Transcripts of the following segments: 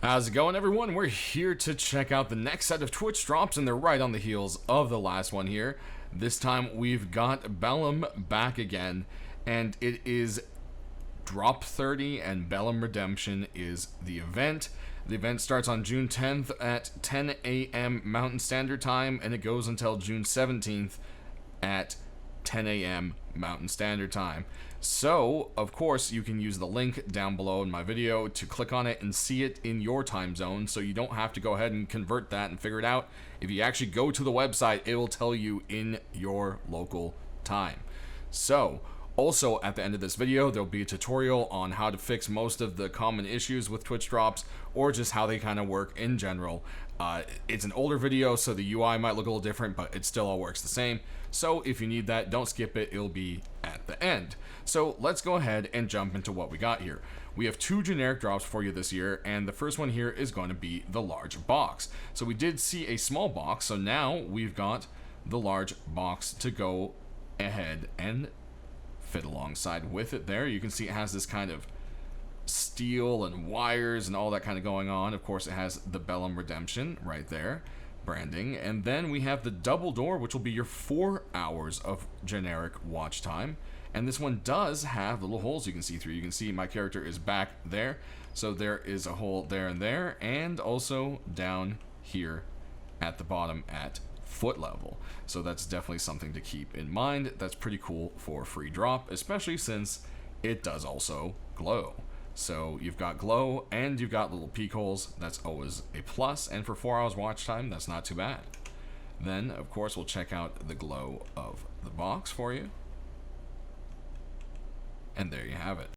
How's it going, everyone? We're here to check out the next set of Twitch drops, and they're right on the heels of the last one here. This time we've got Bellum back again, and it is Drop 30, and Bellum Redemption is the event. The event starts on June 10th at 10 a.m. Mountain Standard Time, and it goes until June 17th at 10 a.m. Mountain Standard Time. So, of course, you can use the link down below in my video to click on it and see it in your time zone, so you don't have to go ahead and convert that and figure it out. If you actually go to the website, it will tell you in your local time. So, also at the end of this video, there'll be a tutorial on how to fix most of the common issues with Twitch drops, or just how they kind of work in general. It's an older video, so the UI might look a little different, but it still all works the same. So if you need that, don't skip it, it'll be at the end. So let's go ahead and jump into what we got here. We have two generic drops for you this year, and the first one here is going to be the large box. So we did see a small box, so now we've got the large box to go ahead and fit alongside with it there. You can see it has this kind of steel and wires and all that kind of going on. Of course, it has the Bellum Redemption right there, branding, and then we have the double door, which will be your 4 hours of generic watch time. And this one does have little holes you can see through. You can see my character is back there, so there is a hole there and there, and also down here at the bottom at foot level. So that's definitely something to keep in mind. That's pretty cool for a free drop, especially since it does also glow. So you've got glow and you've got little peek holes. That's always a plus, and for 4 hours watch time, that's not too bad. Then of course we'll check out the glow of the box for you, and there you have it.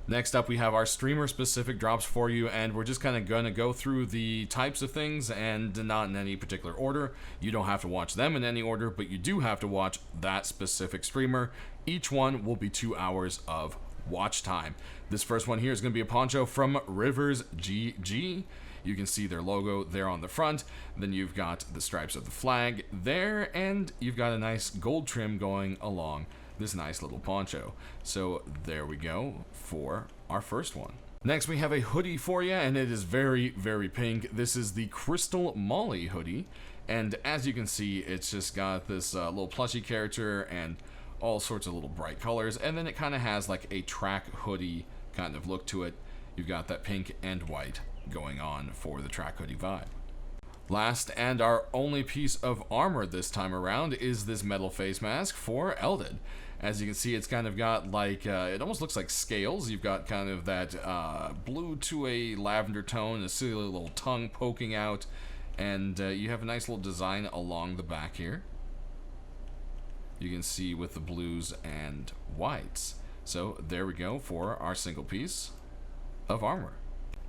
Next up, we have our streamer specific drops for you, and we're just kind of going to go through the types of things, and not in any particular order. You don't have to watch them in any order, but you do have to watch that specific streamer. Each one will be 2 hours of watch time. This first one here is going to be a poncho from RiversGG. You can see their logo there on the front. Then you've got the stripes of the flag there, and you've got a nice gold trim going along this nice little poncho. So there we go for our first one. Next, we have a hoodie for you, and it is very, very pink. This is the CrystalMolly Hoodie, and as you can see, it's just got this little plushy character and all sorts of little bright colors, and then it kind of has like a track hoodie kind of look to it. You've got that pink and white going on for the track hoodie vibe. Last and our only piece of armor this time around is this metal face mask for ELDED. As you can see, it's kind of got like, it almost looks like scales. You've got kind of that blue to a lavender tone, a silly little tongue poking out, and you have a nice little design along the back here. You can see with the blues and whites. So there we go for our single piece of armor.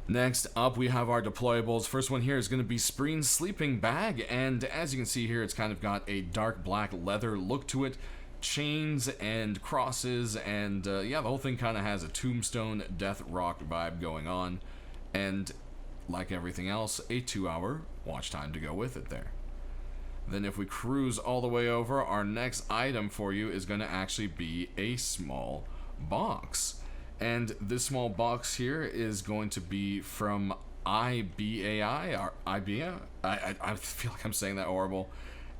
Next up, we have our deployables. First one here is going to be Spreen Sleeping Bag, and as you can see here, it's kind of got a dark black leather look to it, chains and crosses, and yeah, the whole thing kind of has a tombstone death rock vibe going on, and like everything else, a 2 hour watch time to go with it there. Then if we cruise all the way over, our next item for you is going to actually be a small box. And this small box here is going to be from IBAI, or IBAI? I feel like I'm saying that horrible.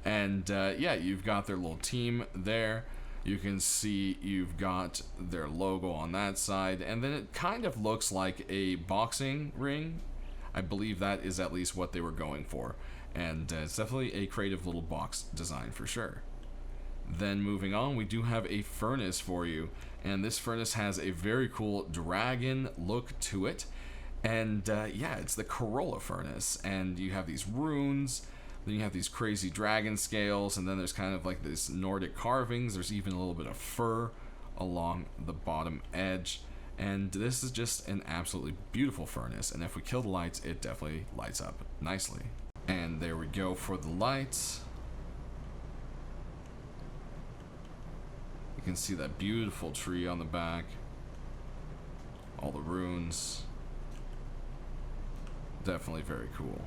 And yeah, you've got their little team there. You can see you've got their logo on that side. And then it kind of looks like a boxing ring. I believe that is at least what they were going for. And it's definitely a creative little box design for sure. Then moving on, we do have a furnace for you, and this furnace has a very cool dragon look to it, and yeah, it's the Carola Furnace, and you have these runes, then you have these crazy dragon scales, and then there's kind of like this Nordic carvings. There's even a little bit of fur along the bottom edge, and this is just an absolutely beautiful furnace, and if we kill the lights, it definitely lights up nicely. And there we go for the lights. You can see that beautiful tree on the back, all the runes. Definitely very cool.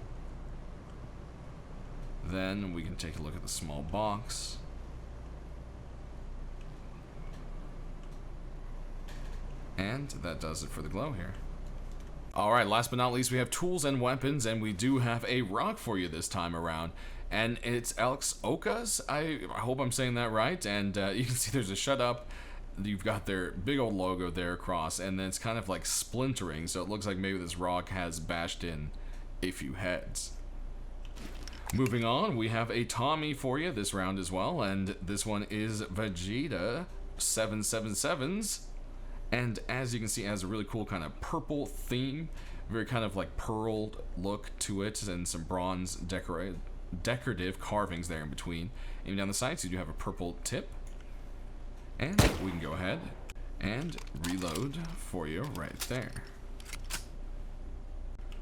Then we can take a look at the small box. And that does it for the glow here. Alright, last but not least, we have tools and weapons, and we do have a rock for you this time around. And it's Xokas. I hope I'm saying that right. And you can see there's a shut up. You've got their big old logo there across, and then it's kind of like splintering, so it looks like maybe this rock has bashed in a few heads. Moving on, we have a Tommy for you this round as well, and this one is Vegetta777's. And as you can see, it has a really cool kind of purple theme, very kind of like pearled look to it, and some bronze decorative carvings there in between. Even down the sides, you do have a purple tip. And we can go ahead and reload for you right there.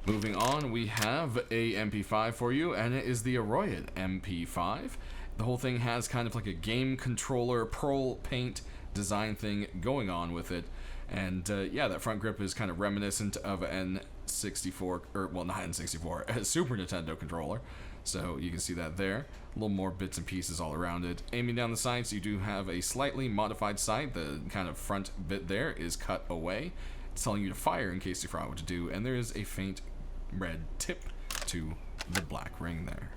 Moving on, we have a MP5 for you, and it is the Aroyitt MP5. The whole thing has kind of like a game controller pearl paint design thing going on with it. And yeah, that front grip is kind of reminiscent of an N64, or well, not N64, a Super Nintendo controller. So you can see that there. A little more bits and pieces all around it. Aiming down the sights, you do have a slightly modified sight. The kind of front bit there is cut away. It's telling you to fire in case you forgot what to do. And there is a faint red tip to the black ring there.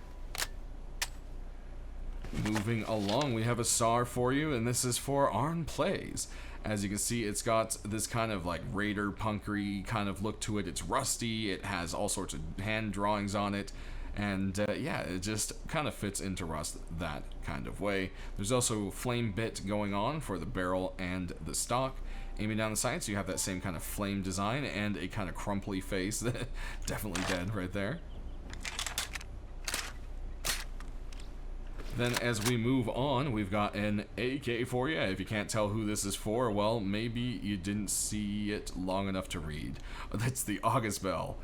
Moving along, we have a SAR for you, and this is for Auronplay. As you can see, it's got this kind of like raider punkery kind of look to it. It's rusty. It has all sorts of hand drawings on it. And yeah, it just kind of fits into Rust that kind of way. There's also flame bit going on for the barrel and the stock. Aiming down the sights, you have that same kind of flame design and a kind of crumply face. Definitely dead right there. Then as we move on, we've got an AK for you. If you can't tell who this is for, well, maybe you didn't see it long enough to read. That's the Augustbell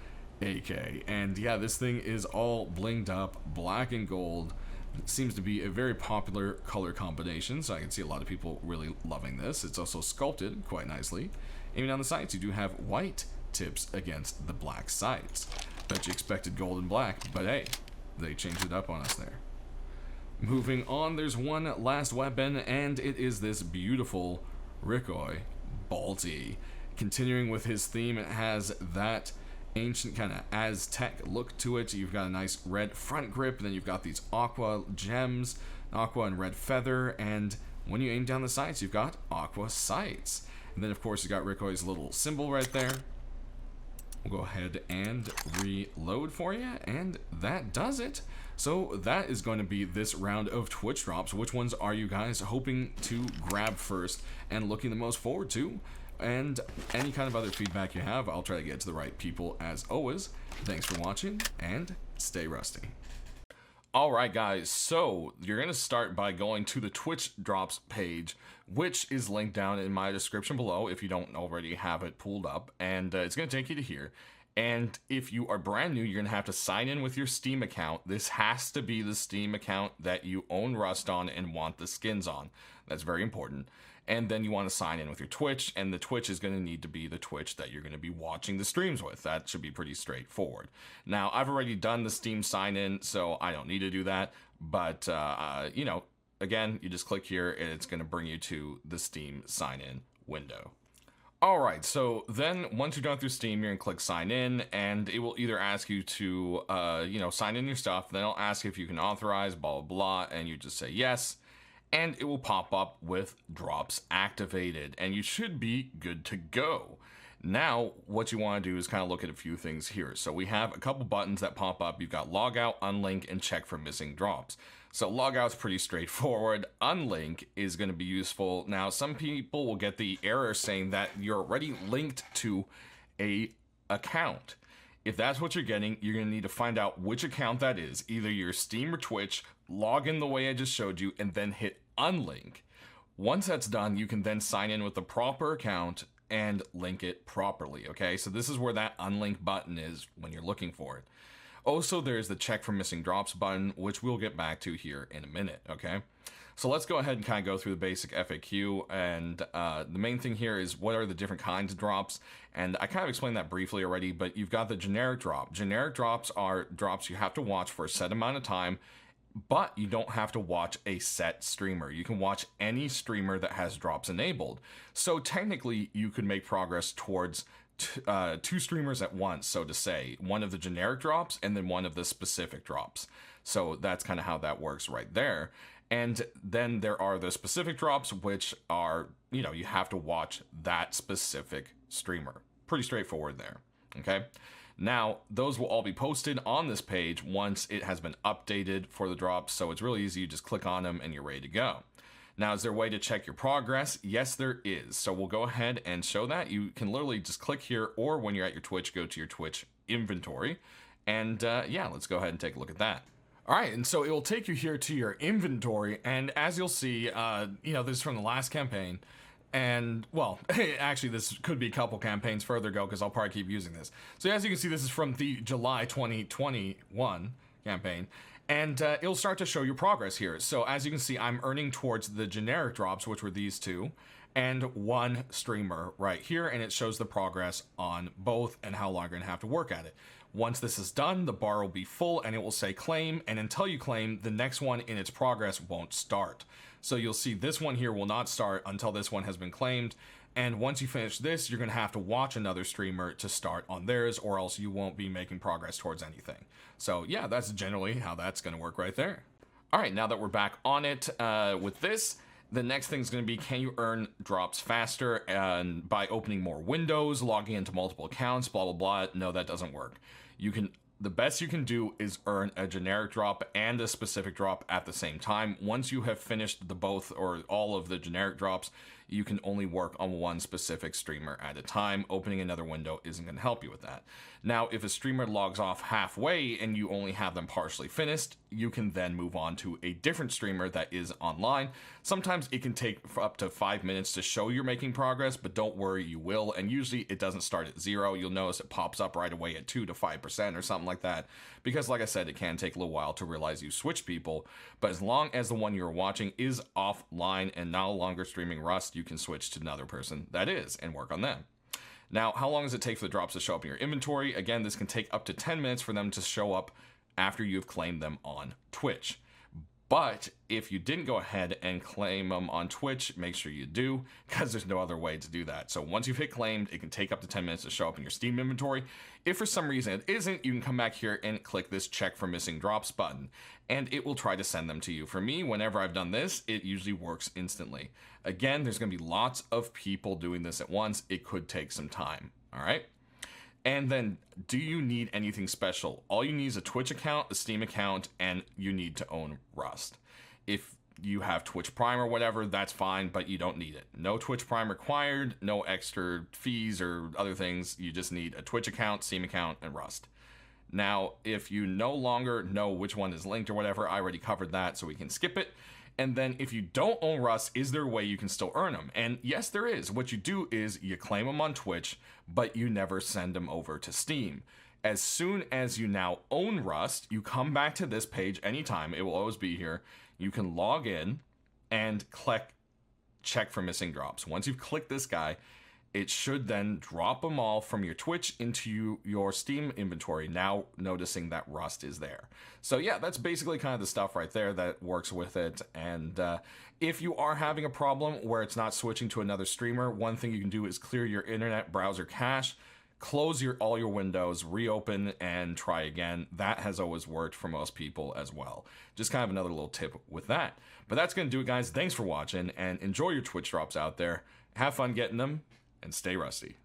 AK. And yeah, this thing is all blinged up, black and gold. It seems to be a very popular color combination, so I can see a lot of people really loving this. It's also sculpted quite nicely. Aiming down the sights, you do have white tips against the black sights. Bet you expected gold and black, but hey, they changed it up on us there. Moving on, there's one last weapon, and it is this beautiful Ricoy Balti. Continuing with his theme, it has that ancient kind of Aztec look to it. You've got a nice red front grip, and then you've got these aqua gems, aqua and red feather, and when you aim down the sights, you've got aqua sights. And then of course you've got Ricoy's little symbol right there. We'll go ahead and reload for you, and that does it. So that is going to be this round of Twitch drops. Which ones are you guys hoping to grab first and looking the most forward to? And any kind of other feedback you have, I'll try to get to the right people as always. Thanks for watching, and stay rusty. Alright guys, so you're going to start by going to the Twitch drops page, which is linked down in my description below if you don't already have it pulled up, and it's going to take you to here. And if you are brand new, you're going to have to sign in with your Steam account. This has to be the Steam account that you own Rust on and want the skins on. That's very important. And then you want to sign in with your Twitch, and the Twitch is going to need to be the Twitch that you're going to be watching the streams with. That should be pretty straightforward. Now, I've already done the Steam sign in, so I don't need to do that. But, you know, again, you just click here, and it's going to bring you to the Steam sign in window. Alright, so then once you're done through Steam, you're going to click sign in, and it will either ask you to, you know, sign in your stuff, then it'll ask if you can authorize, blah, blah, blah, and you just say yes, and it will pop up with drops activated, and you should be good to go. Now, what you want to do is kind of look at a few things here. So we have a couple buttons that pop up. You've got logout, unlink, and check for missing drops. So logout's pretty straightforward. Unlink is going to be useful. Now, some people will get the error saying that you're already linked to a account. If that's what you're getting, you're going to need to find out which account that is, either your Steam or Twitch, log in the way I just showed you, and then hit unlink. Once that's done, you can then sign in with the proper account and link it properly, okay? So this is where that unlink button is when you're looking for it. Also, there's the check for missing drops button, which we'll get back to here in a minute, okay? So let's go ahead and kind of go through the basic FAQ, and the main thing here is what are the different kinds of drops, and I kind of explained that briefly already, but you've got the generic drop. Generic drops are drops you have to watch for a set amount of time, but you don't have to watch a set streamer. You can watch any streamer that has drops enabled. So technically, you could make progress towards two streamers at once, so to say, one of the generic drops and then one of the specific drops. So that's kind of how that works right there. And then there are the specific drops, which are, you know, you have to watch that specific streamer. Pretty straightforward there. Okay. Now, those will all be posted on this page once it has been updated for the drops. So it's really easy. You just click on them and you're ready to go. Now, is there a way to check your progress? Yes, there is. So we'll go ahead and show that. You can literally just click here, or when you're at your Twitch, go to your Twitch inventory. And yeah, let's go ahead and take a look at that. All right, and so it will take you here to your inventory, and as you'll see, you know, this is from the last campaign, and, well, actually, this could be a couple campaigns further ago, because I'll probably keep using this. So as you can see, this is from the July 2021 campaign, and it'll start to show your progress here. So as you can see, I'm earning towards the generic drops, which were these two, and one streamer right here, and it shows the progress on both and how long you're going to have to work at it. Once this is done, the bar will be full and it will say claim, and until you claim, the next one in its progress won't start. So you'll see this one here will not start until this one has been claimed, and once you finish this, you're going to have to watch another streamer to start on theirs, or else you won't be making progress towards anything. So yeah, that's generally how that's going to work right there. Alright, now that we're back on it with this, the next thing is going to be, can you earn drops faster and by opening more windows, logging into multiple accounts, blah, blah, blah. No, that doesn't work. The best you can do is earn a generic drop and a specific drop at the same time. Once you have finished the both or all of the generic drops, you can only work on one specific streamer at a time. Opening another window isn't going to help you with that. Now, if a streamer logs off halfway and you only have them partially finished, you can then move on to a different streamer that is online. Sometimes it can take up to 5 minutes to show you're making progress, but don't worry, you will. And usually it doesn't start at 0. You'll notice it pops up right away at 2 to 5% or something like that. Because like I said, it can take a little while to realize you switch people. But as long as the one you're watching is offline and no longer streaming Rust, you can switch to another person that is and work on them. Now, how long does it take for the drops to show up in your inventory? Again, this can take up to 10 minutes for them to show up after you've claimed them on Twitch. But if you didn't go ahead and claim them on Twitch, make sure you do, because there's no other way to do that. So once you've hit claimed, it can take up to 10 minutes to show up in your Steam inventory. If for some reason it isn't, you can come back here and click this check for missing drops button, and it will try to send them to you. For me, whenever I've done this, it usually works instantly. Again, there's going to be lots of people doing this at once. It could take some time, all right? And then, do you need anything special? All you need is a Twitch account, a Steam account, and you need to own Rust. If you have Twitch Prime or whatever, that's fine, but you don't need it. No Twitch Prime required, no extra fees or other things. You just need a Twitch account, Steam account, and Rust. Now, if you no longer know which one is linked or whatever, I already covered that, so we can skip it. And then if you don't own Rust, is there a way you can still earn them? And yes, there is. What you do is you claim them on Twitch, but you never send them over to Steam. As soon as you now own Rust, you come back to this page anytime. It will always be here. You can log in and click check for missing drops. Once you've clicked this guy, it should then drop them all from your Twitch into your Steam inventory, now noticing that Rust is there. So yeah, that's basically kind of the stuff right there that works with it. And if you are having a problem where it's not switching to another streamer, one thing you can do is clear your internet browser cache, close all your windows, reopen, and try again. That has always worked for most people as well. Just kind of another little tip with that. But that's going to do it, guys. Thanks for watching, and enjoy your Twitch drops out there. Have fun getting them, and stay rusty.